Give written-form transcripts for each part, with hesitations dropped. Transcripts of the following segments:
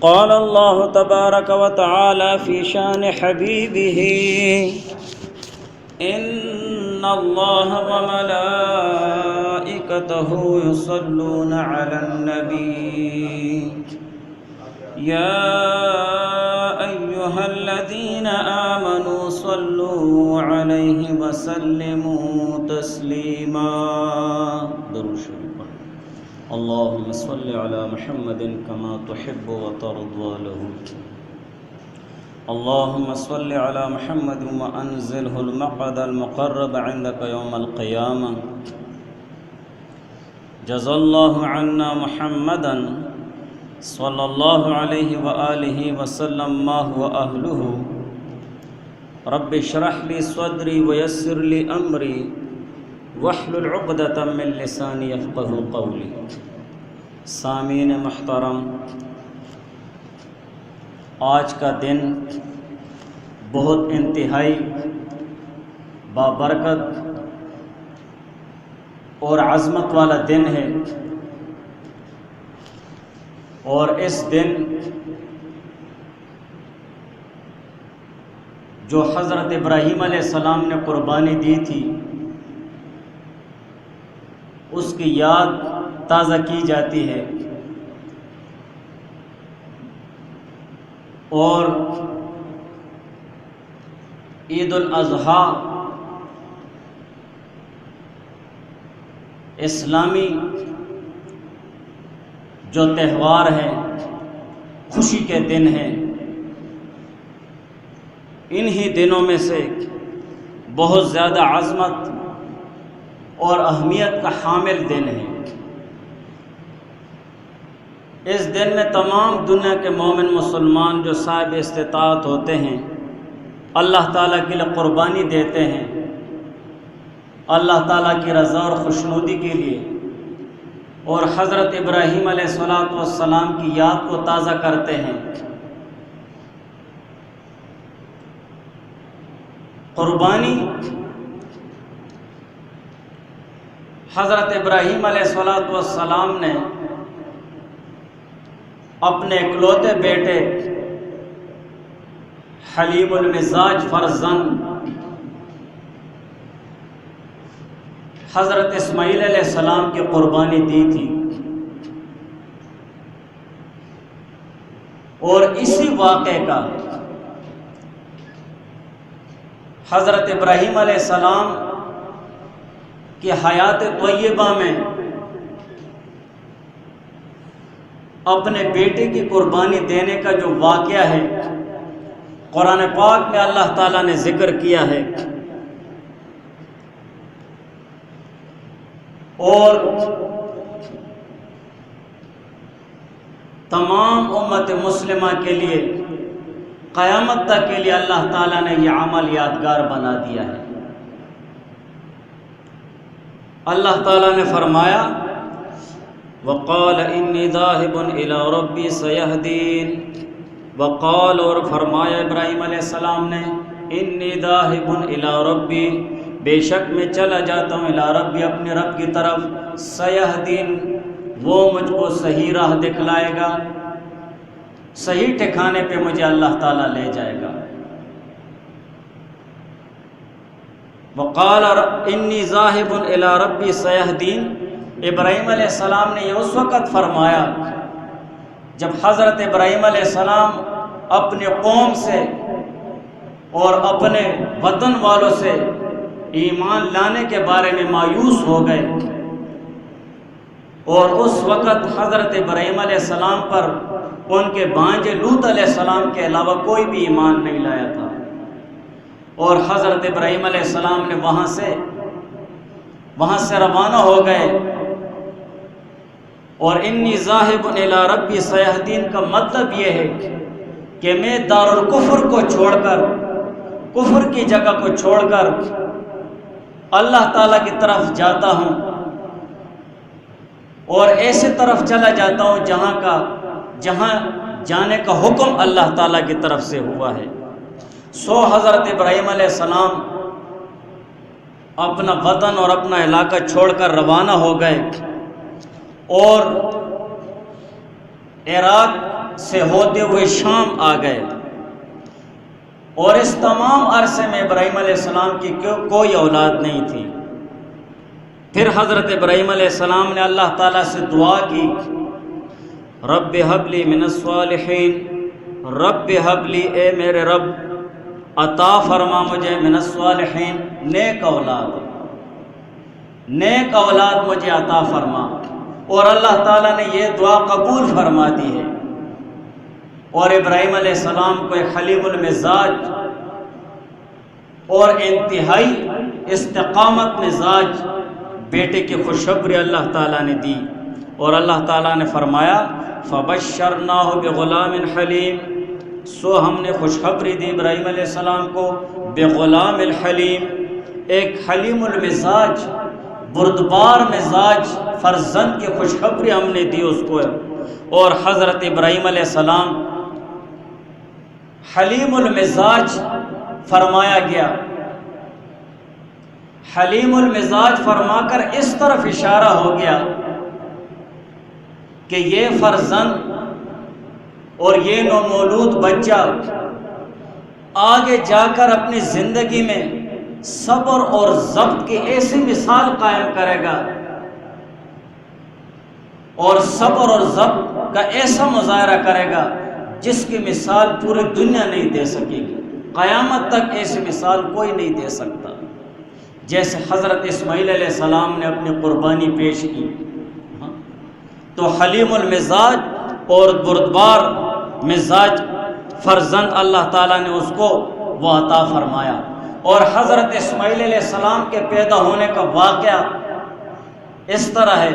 قال الله تبارك وتعالى في شان حبيبه إن الله وملائكته يصلون على النبي يا أيها الذين آمنوا صلوا عليه وسلموا تسليما. درود شریف اللهم صل على محمد كما تحب وترضى له. اللهم صل على محمد وأنزله المقعد المقرب عندك يوم القيامة. جزا الله عنا محمدا صلى الله عليه وآله وسلم ما هو أهله. رب اشرح لي صدري ويسر لي أمري واحلل عقدة من لساني يفقهوا قولي. سامعین محترم، آج کا دن بہت انتہائی بابرکت اور عظمت والا دن ہے، اور اس دن جو حضرت ابراہیم علیہ السلام نے قربانی دی تھی اس کی یاد تازہ کی جاتی ہے، اور عید الاضحیٰ اسلامی جو تہوار ہیں، خوشی کے دن ہیں، انہی دنوں میں سے بہت زیادہ عظمت اور اہمیت کا حامل دن ہے۔ اس دن میں تمام دنیا کے مومن مسلمان جو صاحب استطاعت ہوتے ہیں، اللہ تعالیٰ کے لیے قربانی دیتے ہیں، اللہ تعالیٰ کی رضا اور خوشنودی کے لیے، اور حضرت ابراہیم علیہ السلام کی یاد کو تازہ کرتے ہیں۔ قربانی حضرت ابراہیم علیہ السلام نے اپنے اکلوتے بیٹے حلیم المزاج فرزند حضرت اسماعیل علیہ السلام کی قربانی دی تھی، اور اسی واقعے کا حضرت ابراہیم علیہ السلام کی حیات طیبہ میں اپنے بیٹے کی قربانی دینے کا جو واقعہ ہے، قرآن پاک میں اللہ تعالیٰ نے ذکر کیا ہے، اور تمام امت مسلمہ کے لیے قیامت تک کے لیے اللہ تعالیٰ نے یہ عمل یادگار بنا دیا ہے۔ اللہ تعالیٰ نے فرمایا وقال انی ذاہب الی ربی سیہدین، وقال اور فرمایا ابراہیم علیہ السلام نے انی ذاہب الی ربی، بے شک میں چلا جاتا ہوں الی ربی، اپنے رب کی طرف، سیہدین وہ مجھ کو صحیح راہ دکھلائے گا، صحیح ٹھکانے پہ مجھے اللہ تعالیٰ لے جائے گا۔ وقال انی ذاہب الی ربی سیہدین، ابراہیم علیہ السلام نے یہ اس وقت فرمایا جب حضرت ابراہیم علیہ السلام اپنے قوم سے اور اپنے وطن والوں سے ایمان لانے کے بارے میں مایوس ہو گئے، اور اس وقت حضرت ابراہیم علیہ السلام پر ان کے بھانجے لوط علیہ السلام کے علاوہ کوئی بھی ایمان نہیں لایا تھا، اور حضرت ابراہیم علیہ السلام نے وہاں سے روانہ ہو گئے، اور انی ذاہب الی ربی سیہدین کا مطلب یہ ہے کہ میں دارالکفر کو چھوڑ کر، کفر کی جگہ کو چھوڑ کر اللہ تعالیٰ کی طرف جاتا ہوں، اور ایسے طرف چلا جاتا ہوں جہاں جانے کا حکم اللہ تعالیٰ کی طرف سے ہوا ہے۔ سو حضرت ابراہیم علیہ السلام اپنا وطن اور اپنا علاقہ چھوڑ کر روانہ ہو گئے، اور عراق سے ہوتے ہوئے شام آ گئے، اور اس تمام عرصے میں ابراہیم علیہ السلام کی کوئی اولاد نہیں تھی۔ پھر حضرت ابراہیم علیہ السلام نے اللہ تعالیٰ سے دعا کی، رب ہب لی من الصالحین، رب ہب لی، اے میرے رب عطا فرما مجھے من الصالحین، نیک اولاد، نیک اولاد مجھے عطا فرما۔ اور اللہ تعالیٰ نے یہ دعا قبول فرما دی ہے، اور ابراہیم علیہ السلام کو ایک حلیم المزاج اور انتہائی استقامت مزاج بیٹے کی خوشخبری اللہ تعالیٰ نے دی، اور اللہ تعالیٰ نے فرمایا فبشرناہ بغلام حلیم، سو ہم نے خوشخبری دی ابراہیم علیہ السلام کو بغلام الحلیم، ایک حلیم المزاج بردبار مزاج فرزند کی خوشخبری ہم نے دی اس کو۔ اور حضرت ابراہیم علیہ السلام حلیم المزاج فرمایا گیا، حلیم المزاج فرما کر اس طرف اشارہ ہو گیا کہ یہ فرزند اور یہ نومولود بچہ آگے جا کر اپنی زندگی میں صبر اور ضبط کی ایسی مثال قائم کرے گا، اور صبر اور ضبط کا ایسا مظاہرہ کرے گا جس کی مثال پوری دنیا نہیں دے سکے گی، قیامت تک ایسی مثال کوئی نہیں دے سکتا۔ جیسے حضرت اسماعیل علیہ السلام نے اپنی قربانی پیش کی، تو حلیم المزاج اور بردبار مزاج فرزند اللہ تعالیٰ نے اس کو وہ عطا فرمایا۔ اور حضرت اسماعیل علیہ السلام کے پیدا ہونے کا واقعہ اس طرح ہے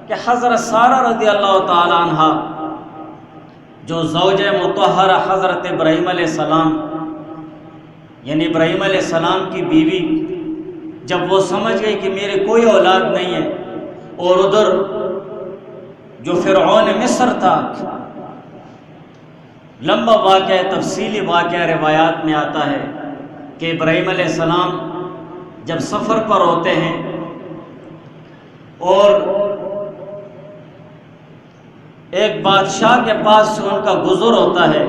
کہ حضرت سارہ رضی اللہ تعالیٰ عنہ جو زوجہ مطہرہ حضرت ابراہیم علیہ السلام، یعنی ابراہیم علیہ السلام کی بیوی، جب وہ سمجھ گئی کہ میرے کوئی اولاد نہیں ہے، اور ادھر جو فرعون مصر تھا، لمبا واقعہ تفصیلی واقعہ روایات میں آتا ہے کہ ابراہیم علیہ السلام جب سفر پر ہوتے ہیں اور ایک بادشاہ کے پاس سے ان کا گزر ہوتا ہے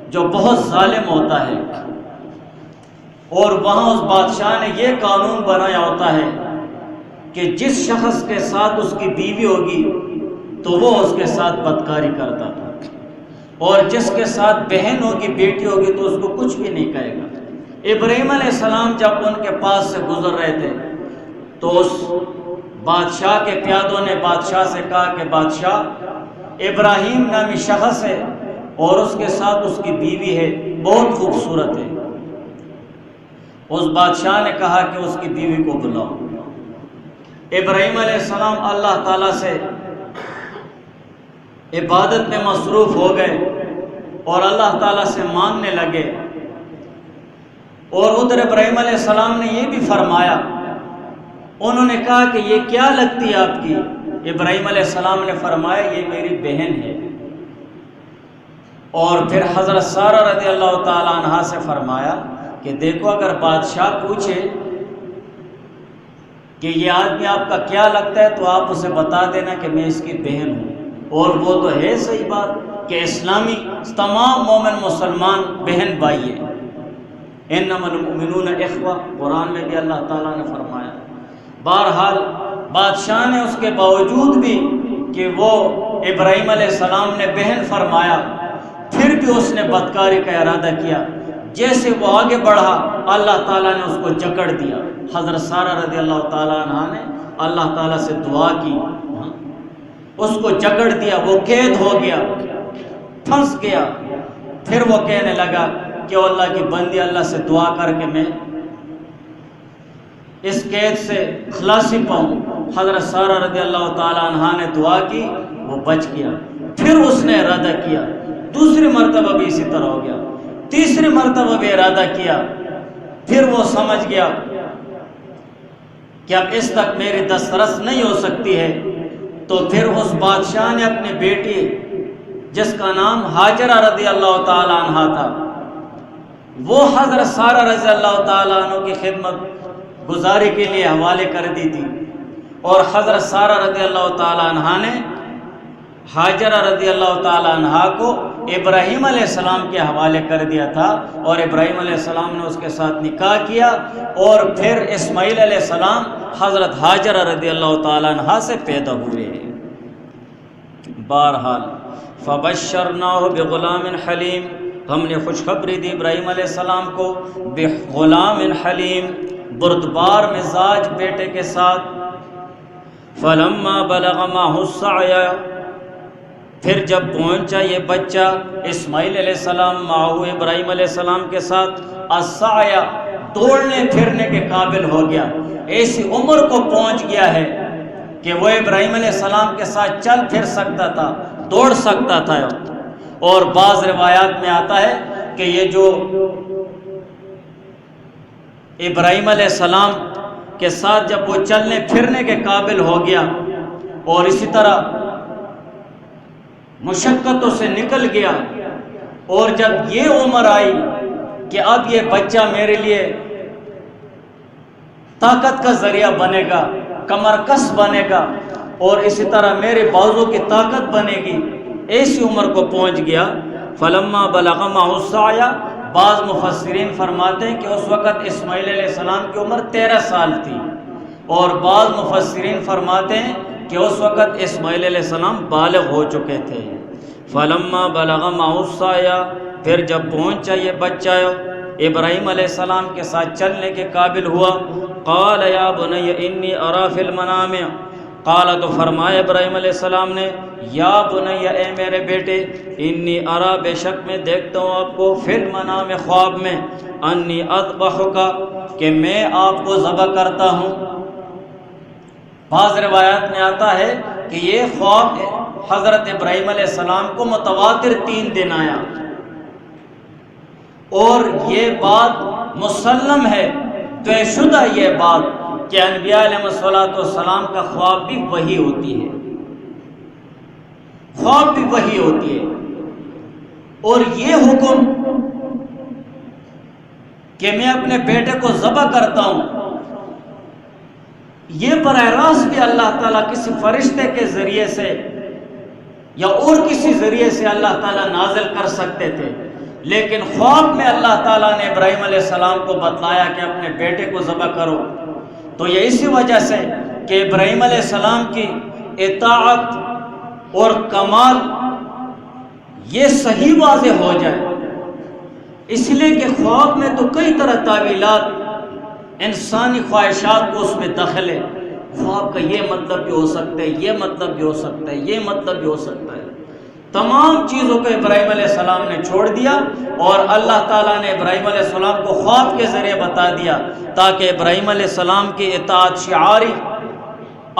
جو بہت ظالم ہوتا ہے، اور وہاں اس بادشاہ نے یہ قانون بنایا ہوتا ہے کہ جس شخص کے ساتھ اس کی بیوی ہوگی تو وہ اس کے ساتھ بدکاری کرتا تھا، اور جس کے ساتھ بہن ہوگی، بیٹی ہوگی، تو اس کو کچھ بھی نہیں کہے گا۔ ابراہیم علیہ السلام جب ان کے پاس سے گزر رہے تھے تو اس بادشاہ کے پیادوں نے بادشاہ سے کہا کہ بادشاہ، ابراہیم نامی شخص ہے اور اس کے ساتھ اس کی بیوی ہے، بہت خوبصورت ہے۔ اس بادشاہ نے کہا کہ اس کی بیوی کو بلاؤ۔ ابراہیم علیہ السلام اللہ تعالیٰ سے عبادت میں مصروف ہو گئے اور اللہ تعالیٰ سے مانگنے لگے، اور ادھر ابراہیم علیہ السلام نے یہ بھی فرمایا، انہوں نے کہا کہ یہ کیا لگتی ہے آپ کی؟ ابراہیم علیہ السلام نے فرمایا یہ میری بہن ہے۔ اور پھر حضرت سارہ رضی اللہ تعالیٰ عنہا سے فرمایا کہ دیکھو، اگر بادشاہ پوچھے کہ یہ آدمی آپ کا کیا لگتا ہے تو آپ اسے بتا دینا کہ میں اس کی بہن ہوں۔ اور وہ تو ہے صحیح بات کہ اسلامی تمام مومن مسلمان بہن بھائی ہیں، انما المؤمنون اخوہ، قرآن میں بھی اللہ تعالیٰ نے فرمایا۔ بہرحال بادشاہ نے اس کے باوجود بھی کہ وہ ابراہیم علیہ السلام نے بہن فرمایا، پھر بھی اس نے بدکاری کا ارادہ کیا۔ جیسے وہ آگے بڑھا، اللہ تعالیٰ نے اس کو جکڑ دیا۔ حضرت سارہ رضی اللہ تعالیٰ عنہ نے اللہ تعالیٰ سے دعا کی، اس کو جکڑ دیا، وہ قید ہو گیا، پھنس گیا۔ پھر وہ کہنے لگا کہ اللہ کی بندی، اللہ سے دعا کر کے میں اس قید سے خلاصی پاؤں۔ حضرت سارہ رضی اللہ تعالیٰ عنہ نے دعا کی، وہ بچ گیا۔ پھر اس نے ارادہ کیا، دوسری مرتبہ بھی اسی طرح ہو گیا، تیسری مرتبہ بھی ارادہ کیا۔ پھر وہ سمجھ گیا کہ اب اس تک میری دسترس نہیں ہو سکتی ہے، تو پھر اس بادشاہ نے اپنی بیٹی جس کا نام ہاجرہ رضی اللہ تعالیٰ عنہ تھا، وہ حضرت سارہ رضی اللہ تعالیٰ عنہ کی خدمت گزاری کے لیے حوالے کر دی تھی، اور حضرت سارہ رضی اللہ تعالیٰ عنہ نے ہاجرہ رضی اللہ تعالیٰ عنہا کو ابراہیم علیہ السلام کے حوالے کر دیا تھا، اور ابراہیم علیہ السلام نے اس کے ساتھ نکاح کیا، اور پھر اسماعیل علیہ السلام حضرت ہاجرہ رضی اللہ تعالیٰ عنہا سے پیدا ہوئے۔ بہرحال فبشرناہ بغلام حلیم، ہم نے خوشخبری دی ابراہیم علیہ السلام کو بغلام حلیم، بردبار مزاج بیٹے کے ساتھ۔ فلما بلغ معہ السعی، پھر جب پہنچا یہ بچہ اسماعیل علیہ السلام معہ ابراہیم علیہ السلام کے ساتھ السعی، دوڑنے پھرنے کے قابل ہو گیا، ایسی عمر کو پہنچ گیا ہے کہ وہ ابراہیم علیہ السلام کے ساتھ چل پھر سکتا تھا، دوڑ سکتا تھا۔ اور بعض روایات میں آتا ہے کہ یہ جو ابراہیم علیہ السلام کے ساتھ جب وہ چلنے پھرنے کے قابل ہو گیا اور اسی طرح مشقتوں سے نکل گیا، اور جب یہ عمر آئی کہ اب یہ بچہ میرے لیے طاقت کا ذریعہ بنے گا، کمر کس بنے گا، اور اسی طرح میرے بازو کی طاقت بنے گی، ایسی عمر کو پہنچ گیا۔ فلما بلغ معہ السعی، بعض مفسرین فرماتے ہیں کہ اس وقت اسماعیل علیہ السلام کی عمر 13 سال تھی، اور بعض مفسرین فرماتے ہیں کہ اس وقت اسماعیل علیہ السلام بالغ ہو چکے تھے۔ فلما بلغ معہ السعی، پھر جب پہنچا یہ بچہ ابراہیم علیہ السلام کے ساتھ چلنے کے قابل ہوا، قال یا بنی انی ارا فی المنام، قال تو فرمایا ابراہیم علیہ السلام نے، یا بنی اے میرے بیٹے، انی ارا بے شک میں دیکھتا ہوں آپ کو، فی المنام خواب میں، انی اذبحک کہ میں آپ کو ذبح کرتا ہوں۔ بعض روایات میں آتا ہے کہ یہ خواب حضرت ابراہیم علیہ السلام کو متواتر 3 دن آیا، اور یہ بات مسلم ہے، طے شدہ یہ بات کہ انبیاء علیہ السلام کا خواب بھی وحی ہوتی ہے، خواب بھی وحی ہوتی ہے۔ اور یہ حکم کہ میں اپنے بیٹے کو ذبح کرتا ہوں، یہ براہ راست بھی اللہ تعالیٰ کسی فرشتے کے ذریعے سے یا اور کسی ذریعے سے اللہ تعالیٰ نازل کر سکتے تھے، لیکن خواب میں اللہ تعالیٰ نے ابراہیم علیہ السلام کو بتلایا کہ اپنے بیٹے کو ذبح کرو، تو یہ اسی وجہ سے کہ ابراہیم علیہ السلام کی اطاعت اور کمال یہ صحیح واضح ہو جائے، اس لیے کہ خواب میں تو کئی طرح تعویلات، انسانی خواہشات کو اس میں دخل ہے، خواب کا یہ مطلب بھی ہو سکتا ہے، یہ مطلب بھی ہو سکتا ہے، یہ مطلب بھی ہو سکتا ہے۔ تمام چیزوں کو ابراہیم علیہ السلام نے چھوڑ دیا، اور اللہ تعالیٰ نے ابراہیم علیہ السلام کو خواب کے ذریعے بتا دیا تاکہ ابراہیم علیہ السلام کی اطاعت شعاری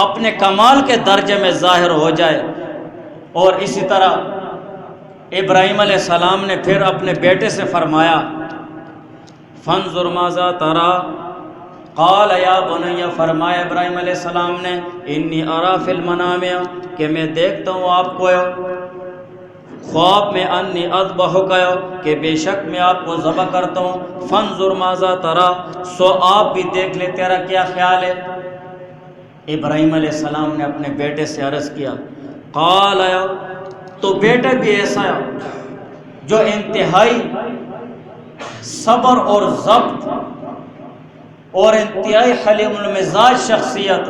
اپنے کمال کے درجے میں ظاہر ہو جائے۔ اور اسی طرح ابراہیم علیہ السلام نے پھر اپنے بیٹے سے فرمایا، فانظر ماذا ترى، قال یا بنی، فرمایا ابراہیم علیہ السلام نے، انی ارا فی المنام کہ میں دیکھتا ہوں آپ کو خواب میں، انی اذبحک کہ بے شک میں آپ کو ذبح کرتا ہوں، فانظر ماذا ترى سو آپ بھی دیکھ لے تیرا کیا خیال ہے۔ ابراہیم علیہ السلام نے اپنے بیٹے سے عرض کیا، قال تو بیٹا بھی ایسا جو انتہائی صبر اور ضبط اور انتہائی حلیم المزاج شخصیت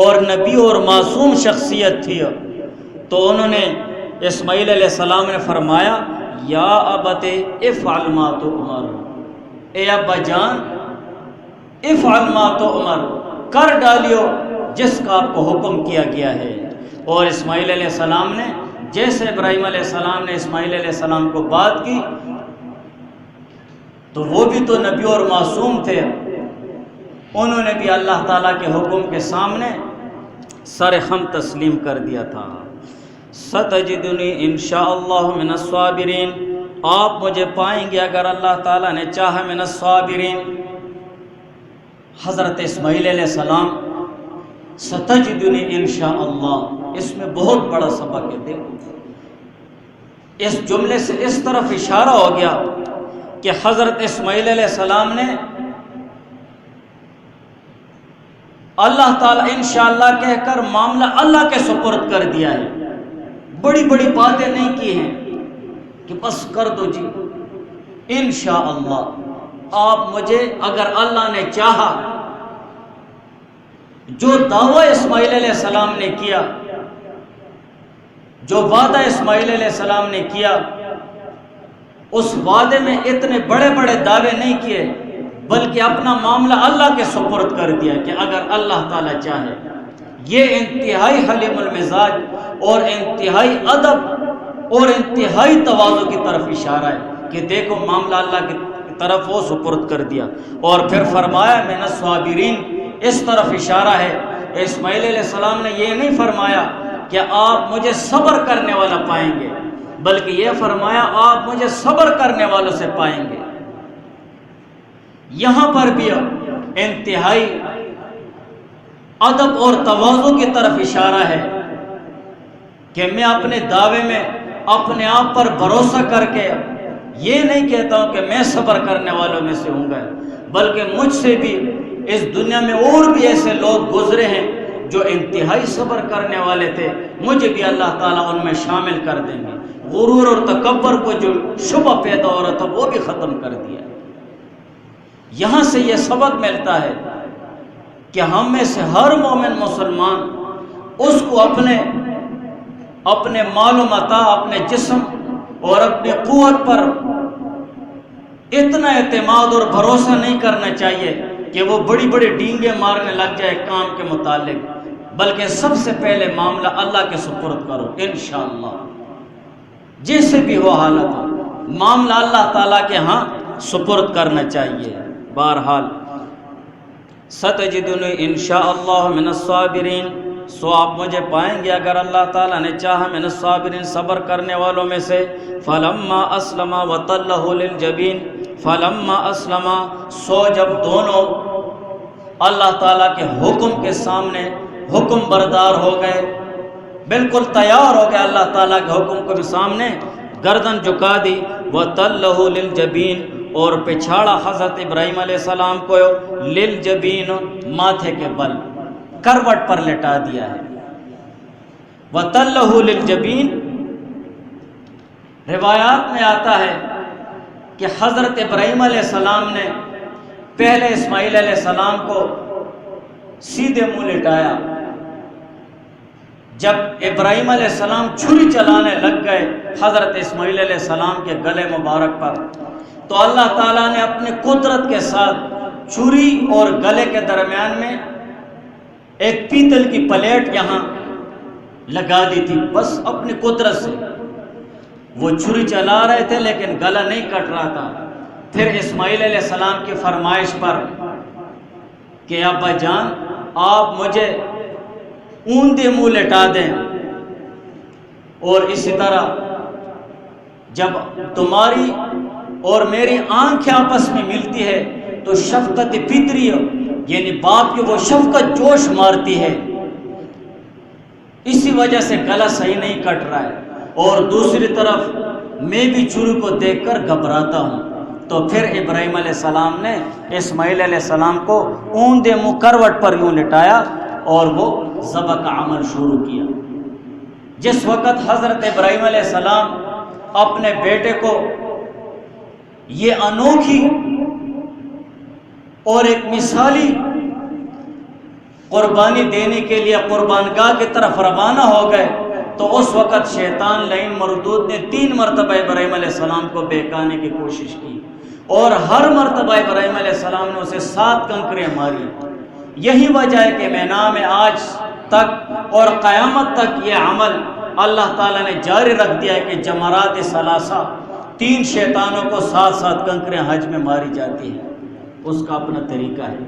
اور نبی اور معصوم شخصیت تھی، تو انہوں نے اسماعیل علیہ السلام نے فرمایا، یا ابت افعل ما تؤمر، اے ابا جان افعل ما تؤمر، کر ڈالیو جس کا آپ کو حکم کیا گیا ہے۔ اور اسماعیل علیہ السلام نے جیسے ابراہیم علیہ السلام نے اسماعیل علیہ السلام کو بات کی، تو وہ بھی تو نبی اور معصوم تھے، انہوں نے بھی اللہ تعالیٰ کے حکم کے سامنے سر خم تسلیم کر دیا تھا۔ ستجدنی انشاءاللہ من الصابرین، آپ مجھے پائیں گے اگر اللہ تعالیٰ نے چاہا من الصابرین۔ حضرت اسماعیل علیہ السلام ستجدنی انشاءاللہ، اس میں بہت بڑا سبق ہے۔ دیکھو اس جملے سے اس طرف اشارہ ہو گیا کہ حضرت اسماعیل علیہ السلام نے اللہ تعالیٰ انشاءاللہ کہہ کر معاملہ اللہ کے سپرد کر دیا ہے۔ بڑی بڑی باتیں نہیں کی ہیں کہ بس کر دو جی انشاءاللہ. آپ مجھے اگر اللہ نے چاہا جو دعویٰ اسماعیل علیہ السلام نے کیا، جو وعدہ اسماعیل علیہ السلام نے کیا، اس وعدے میں اتنے بڑے بڑے دعوے نہیں کیے بلکہ اپنا معاملہ اللہ کے سپرد کر دیا کہ اگر اللہ تعالیٰ چاہے. یہ انتہائی حلیم المزاج اور انتہائی ادب اور انتہائی تواضع کی طرف اشارہ ہے کہ دیکھو معاملہ اللہ کی طرف وہ سپرد کر دیا. اور پھر فرمایا من الصابرین، اس طرف اشارہ ہے. اسماعیل علیہ السلام نے یہ نہیں فرمایا کہ آپ مجھے صبر کرنے والا پائیں گے، بلکہ یہ فرمایا آپ مجھے صبر کرنے والوں سے پائیں گے. یہاں پر بھی انتہائی ادب اور تواضع کی طرف اشارہ ہے کہ میں اپنے دعوے میں اپنے آپ پر بھروسہ کر کے یہ نہیں کہتا ہوں کہ میں صبر کرنے والوں میں سے ہوں گا، بلکہ مجھ سے بھی اس دنیا میں اور بھی ایسے لوگ گزرے ہیں جو انتہائی صبر کرنے والے تھے، مجھے بھی اللہ تعالیٰ ان میں شامل کر دیں گے. غرور اور تکبر کو جو شبہ پیدا ہو رہا تھا وہ بھی ختم کر دیا. یہاں سے یہ سبق ملتا ہے کہ ہم میں سے ہر مومن مسلمان اس کو اپنے مال و متاع، اپنے جسم اور اپنی قوت پر اتنا اعتماد اور بھروسہ نہیں کرنا چاہیے کہ وہ بڑی بڑی ڈینگیں مارنے لگ جائے کام کے متعلق، بلکہ سب سے پہلے معاملہ اللہ کے سپرد کرو. انشاءاللہ جیسے بھی ہو حالت ہو، معاملہ اللہ تعالیٰ کے ہاں سپرد کرنا چاہیے. بہرحال ستجدنی انشاءاللہ من الصابرین، سو آپ مجھے پائیں گے اگر اللہ تعالیٰ نے چاہا من الصابرین، صبر کرنے والوں میں سے. فلما اسلم وتلہ للجبین، فلما اسلم، سو جب دونوں اللہ تعالیٰ کے حکم کے سامنے حکم بردار ہو گئے، بالکل تیار ہو گئے اللہ تعالیٰ کے حکم کے سامنے، گردن جھکا دی. وتلہ للجبین، اور پچھاڑا حضرت ابراہیم علیہ السلام کو للجبین، ماتھے کے بل، کروٹ پر لٹا دیا ہے. وتلہ للجبین، روایات میں آتا ہے کہ حضرت ابراہیم علیہ السلام نے پہلے اسماعیل علیہ السلام کو سیدھے منہ لٹایا. جب ابراہیم علیہ السلام چھری چلانے لگ گئے حضرت اسماعیل علیہ السلام کے گلے مبارک پر، تو اللہ تعالیٰ نے اپنی قدرت کے ساتھ چھری اور گلے کے درمیان میں ایک پیتل کی پلیٹ یہاں لگا دی تھی. بس اپنی قدرت سے وہ چھری چلا رہے تھے لیکن گلا نہیں کٹ رہا تھا. پھر اسماعیل علیہ السلام کی فرمائش پر کہ ابا جان آپ مجھے اوندے منہ لٹا دیں، اور اسی طرح جب تمہاری اور میری آنکھیں آپس میں ملتی ہے تو شفقت فطری یعنی باپ کی وہ شفقت جوش مارتی ہے، اسی وجہ سے گلا صحیح نہیں کٹ رہا ہے. اور دوسری طرف میں بھی چھری کو دیکھ کر گھبراتا ہوں. تو پھر ابراہیم علیہ السلام نے اسماعیل علیہ السلام کو اوندے منہ کروٹ پر یوں لٹایا اور وہ ذبح کا عمل شروع کیا. جس وقت حضرت ابراہیم علیہ السلام اپنے بیٹے کو یہ انوکھی اور ایک مثالی قربانی دینے کے لیے قربان گاہ کی طرف روانہ ہو گئے، تو اس وقت شیطان لعین مردود نے 3 مرتبہ ابراہیم علیہ السلام کو بہکانے کی کوشش کی، اور ہر مرتبہ ابراہیم علیہ السلام نے اسے 7 کنکریاں ماری. یہی وجہ ہے کہ مینا میں آج تک اور قیامت تک یہ عمل اللہ تعالیٰ نے جاری رکھ دیا ہے کہ جمرات ثلاثہ 3 شیطانوں کو 7 کنکریاں حج میں ماری جاتی ہیں، اس کا اپنا طریقہ ہے.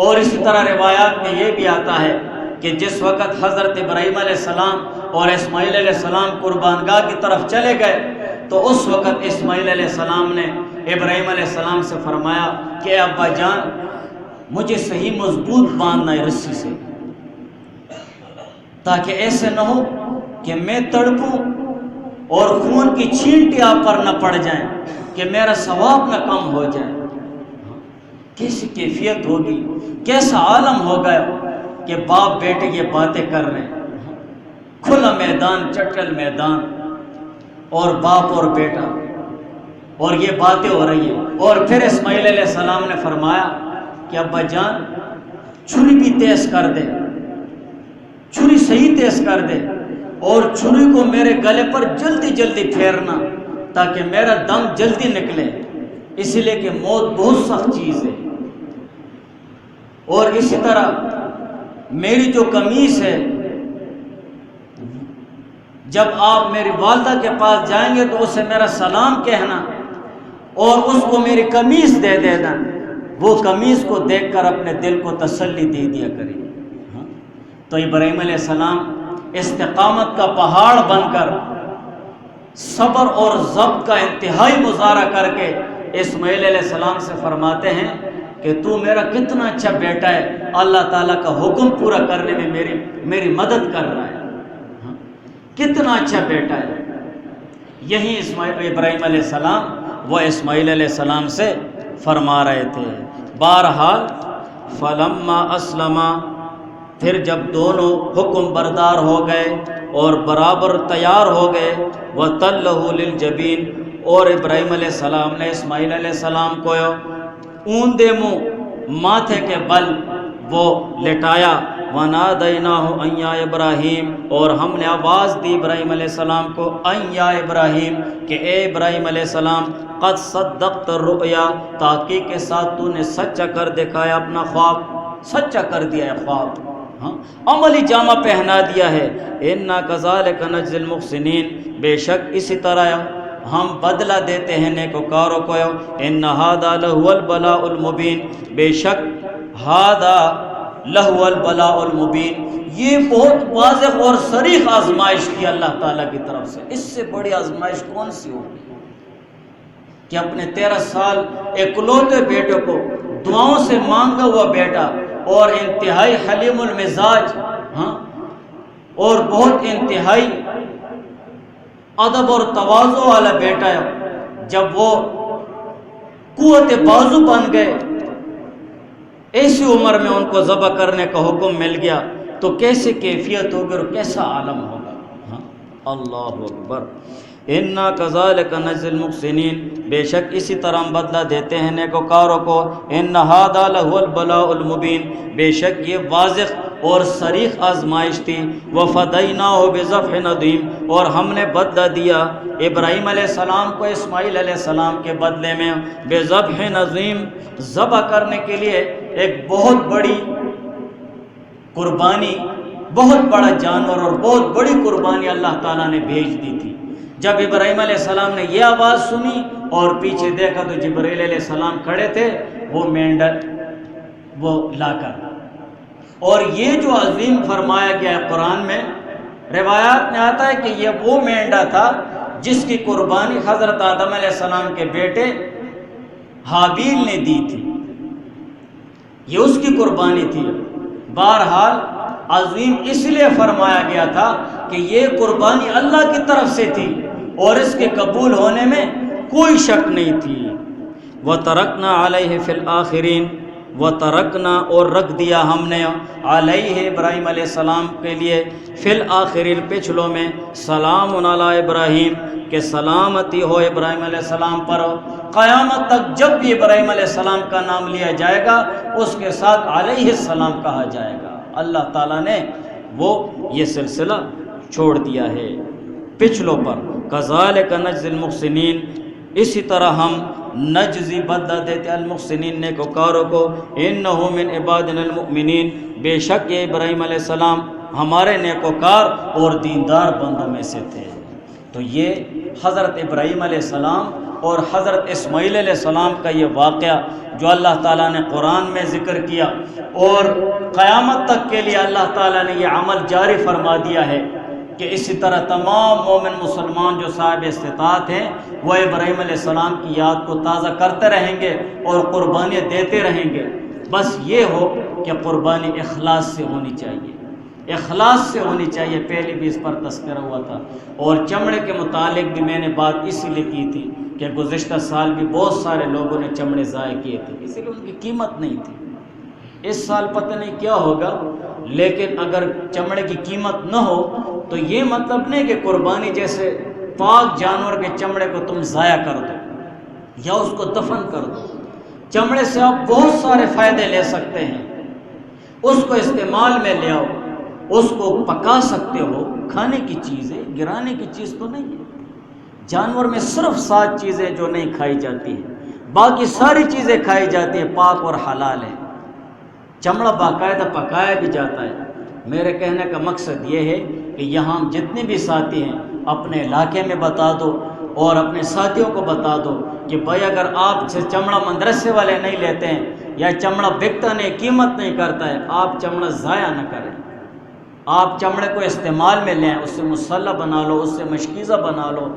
اور اسی طرح روایات میں یہ بھی آتا ہے کہ جس وقت حضرت ابراہیم علیہ السلام اور اسماعیل علیہ السلام قربان گاہ کی طرف چلے گئے تو اس وقت اسماعیل علیہ السلام نے ابراہیم علیہ السلام سے فرمایا کہ ابا جان مجھے صحیح مضبوط باندھنا ہے رسی سے، تاکہ ایسے نہ ہو کہ میں تڑپوں اور خون کی چھینٹی آپ پر نہ پڑ جائیں کہ میرا ثواب نہ کم ہو جائے. کیسی کیفیت ہوگی، کیسا عالم ہوگا کہ باپ بیٹے یہ باتیں کر رہے ہیں. کھلا میدان، چٹل میدان، اور باپ اور بیٹا، اور یہ باتیں ہو رہی ہیں۔ اور پھر اسماعیل علیہ السلام نے فرمایا کہ ابا جان چھری بھی تیز کر دے، چھری صحیح تیز کر دے، اور چھری کو میرے گلے پر جلدی جلدی پھیرنا تاکہ میرا دم جلدی نکلے، اسی لیے کہ موت بہت سخت چیز ہے۔ اور اسی طرح میری جو قمیص ہے، جب آپ میری والدہ کے پاس جائیں گے تو اسے میرا سلام کہنا اور اس کو میری قمیص دے دینا، وہ قمیص کو دیکھ کر اپنے دل کو تسلی دے دیا کرے۔ تو ابراہیم علیہ السلام استقامت کا پہاڑ بن کر صبر اور ضبط کا انتہائی مظاہرہ کر کے اسماعیل علیہ السلام سے فرماتے ہیں کہ تو میرا کتنا اچھا بیٹا ہے، اللہ تعالیٰ کا حکم پورا کرنے میں میری مدد کر رہا ہے، کتنا اچھا بیٹا ہے۔ یہی ابراہیم علیہ السلام وہ اسماعیل علیہ السلام سے فرما رہے تھے۔ بہرحال فلما اسلما، پھر جب دونوں حکم بردار ہو گئے اور برابر تیار ہو گئے، وَتَلَّهُ لِلْجَبِينِ، اور ابراہیم علیہ السلام نے اسماعیل علیہ السلام کو اوندے منہ ماتھے کے بل وہ لٹایا، وَنَادَيْنَاهُ أَن يَا إِبْرَاهِيمُ، اور ہم نے آواز دی ابراہیم علیہ السلام کو، أَن يَا إِبْرَاهِيمُ، کہ اے ابراہیم علیہ السلام، قد صدقت الرؤیا، تحقیق کے ساتھ تو نے سچا کر دکھایا اپنا خواب، سچا کر دیا ہے خواب، عملی جامہ پہنا دیا ہے۔ اِنَّا كَذَلِكَ نَجْزِي الْمُحْسِنِينَ، بے شک اسی طرح ہم بدلہ دیتے ہیں نیکوکاروں کو۔ اِنَّ هَذَا لَهُوَ الْبَلَاءُ الْمُبِينُ، بے شک هَذَا لَهُوَ الْبَلَاءُ الْمُبِينُ، یہ بہت واضح اور صریح آزمائش تھی اللہ تعالیٰ کی طرف سے۔ اس سے بڑی آزمائش کون سی ہوگی کہ اپنے 13 سال اکلوتے بیٹے کو، دعاؤں سے مانگا ہوا بیٹا اور انتہائی حلیم المزاج، اور بہت انتہائی ادب اور تواضع والا بیٹا ہے، جب وہ قوت بازو بن گئے، ایسی عمر میں ان کو ذبح کرنے کا حکم مل گیا، تو کیسے کیفیت ہوگی اور کیسا عالم ہوگا۔ اللہ اکبر۔ اِنَّا كَذَلِكَ نَجْزِي الْمُحْسِنِينَ، بے شک اسی طرح ہم بدلہ دیتے ہیں نیکوکاروں کو۔ اِنَّ هَذَا لَهُوَ الْبَلَاءُ الْمُبِينُ، بے شک یہ واضح اور صریح آزمائش تھی۔ وَفَدَيْنَاهُ بِذَبْحٍ عَظِيمٍ، اور ہم نے بدلہ دیا ابراہیم علیہ السلام کو اسماعیل علیہ السلام کے بدلے میں بِذَبْحٍ عَظِيمٍ، ذبح کرنے کے لیے ایک بہت بڑی قربانی، بہت بڑا جانور اور بہت بڑی قربانی اللہ تعالیٰ نے بھیج دی تھی۔ جب ابراہیم علیہ السلام نے یہ آواز سنی اور پیچھے دیکھا تو جبرائیل علیہ السلام کھڑے تھے، وہ مینڈا وہ لا کر، اور یہ جو عظیم فرمایا گیا ہے قرآن میں، روایات میں آتا ہے کہ یہ وہ مینڈا تھا جس کی قربانی حضرت آدم علیہ السلام کے بیٹے حابیل نے دی تھی، یہ اس کی قربانی تھی۔ بہرحال عظیم اس لیے فرمایا گیا تھا کہ یہ قربانی اللہ کی طرف سے تھی اور اس کے قبول ہونے میں کوئی شک نہیں تھی۔ وَتَرَكْنَا عَلَيْهِ فِي الْآخِرِينَ، وَتَرَكْنَا، اور رکھ دیا ہم نے علیہ ابراہیم علیہ السلام کے لیے، فی الآخرین پچھلوں میں، سلام علی ابراہیم، کہ سلامتی ہو ابراہیم علیہ السلام پر۔ قیامت تک جب بھی ابراہیم علیہ السلام کا نام لیا جائے گا اس کے ساتھ علیہ السلام کہا جائے گا۔ اللہ تعالیٰ نے وہ یہ سلسلہ چھوڑ دیا ہے پچھلوں پر۔ کذالک نجزی المحسنین، اسی طرح ہم نجزی بدلہ دیتے المحسنین نیکوکاروں کو۔ انہ من عبادنا المؤمنین، بے شک یہ ابراہیم علیہ السلام ہمارے نیکوکار اور دیندار بندوں میں سے تھے۔ تو یہ حضرت ابراہیم علیہ السلام اور حضرت اسماعیل علیہ السلام کا یہ واقعہ جو اللہ تعالیٰ نے قرآن میں ذکر کیا، اور قیامت تک کے لیے اللہ تعالیٰ نے یہ عمل جاری فرما دیا ہے کہ اسی طرح تمام مومن مسلمان جو صاحب استطاعت ہیں وہ ابراہیم علیہ السلام کی یاد کو تازہ کرتے رہیں گے اور قربانیاں دیتے رہیں گے۔ بس یہ ہو کہ قربانی اخلاص سے ہونی چاہیے، اخلاص سے ہونی چاہیے۔ پہلے بھی اس پر تذکرہ ہوا تھا، اور چمڑے کے متعلق بھی میں نے بات اسی لیے کی تھی کہ گزشتہ سال بھی بہت سارے لوگوں نے چمڑے ضائع کیے تھے، اسی لیے ان کی قیمت نہیں تھی۔ اس سال پتہ نہیں کیا ہوگا، لیکن اگر چمڑے کی قیمت نہ ہو تو یہ مطلب نہیں کہ قربانی جیسے پاک جانور کے چمڑے کو تم ضائع کر دو یا اس کو دفن کر دو۔ چمڑے سے آپ بہت سارے فائدے لے سکتے ہیں، اس کو استعمال میں لے آؤ، اس کو پکا سکتے ہو، کھانے کی چیز ہے، گرانے کی چیز تو نہیں ہے۔ جانور میں صرف 7 چیزیں جو نہیں کھائی جاتی ہیں، باقی ساری چیزیں کھائی جاتی ہیں، پاک اور حلال ہے۔ چمڑا باقاعدہ پکایا بھی جاتا ہے۔ میرے کہنے کا مقصد یہ ہے کہ یہاں جتنے بھی ساتھی ہیں اپنے علاقے میں بتا دو اور اپنے ساتھیوں کو بتا دو کہ بھائی اگر آپ سے چمڑا مدرسے والے نہیں لیتے ہیں یا چمڑا بکتا نہیں، قیمت نہیں کرتا ہے، آپ چمڑا ضائع نہ کریں۔ آپ چمڑے کو استعمال میں لیں، اس سے مسلح بنا لو، اس سے مشکیزہ بنا لو،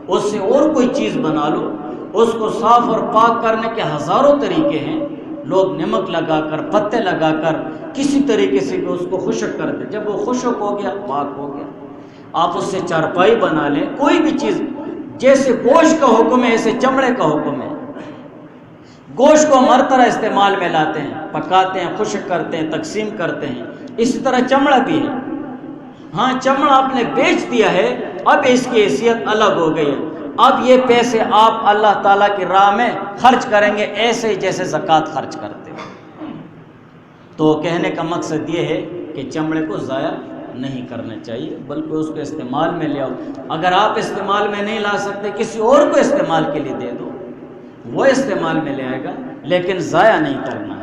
اس سے اور کوئی چیز بنا لو۔ اس کو صاف اور پاک کرنے کے ہزاروں طریقے ہیں۔ لوگ نمک لگا کر، پتے لگا کر، کسی طریقے سے بھی اس کو خشک کر دیں۔ جب وہ خشک ہو گیا، پاک ہو گیا، آپ اس سے چارپائی بنا لیں، کوئی بھی چیز۔ جیسے گوشت کا حکم ہے ایسے چمڑے کا حکم ہے۔ گوشت کو ہم ہر طرح استعمال میں لاتے ہیں، پکاتے ہیں، خشک کرتے ہیں، تقسیم کرتے ہیں، اسی طرح چمڑا بھی ہے۔ ہاں چمڑا آپ نے بیچ دیا ہے، اب اس کی حیثیت الگ ہو گئی ہے۔ اب یہ پیسے آپ اللہ تعالیٰ کی راہ میں خرچ کریں گے، ایسے ہی جیسے زکوٰۃ خرچ کرتے ہیں۔ تو کہنے کا مقصد یہ ہے کہ چمڑے کو ضائع نہیں کرنا چاہیے، بلکہ اس کو استعمال میں لے آؤ۔ اگر آپ استعمال میں نہیں لا سکتے، کسی اور کو استعمال کے لیے دے دو، وہ استعمال میں لے آئے گا، لیکن ضائع نہیں کرنا۔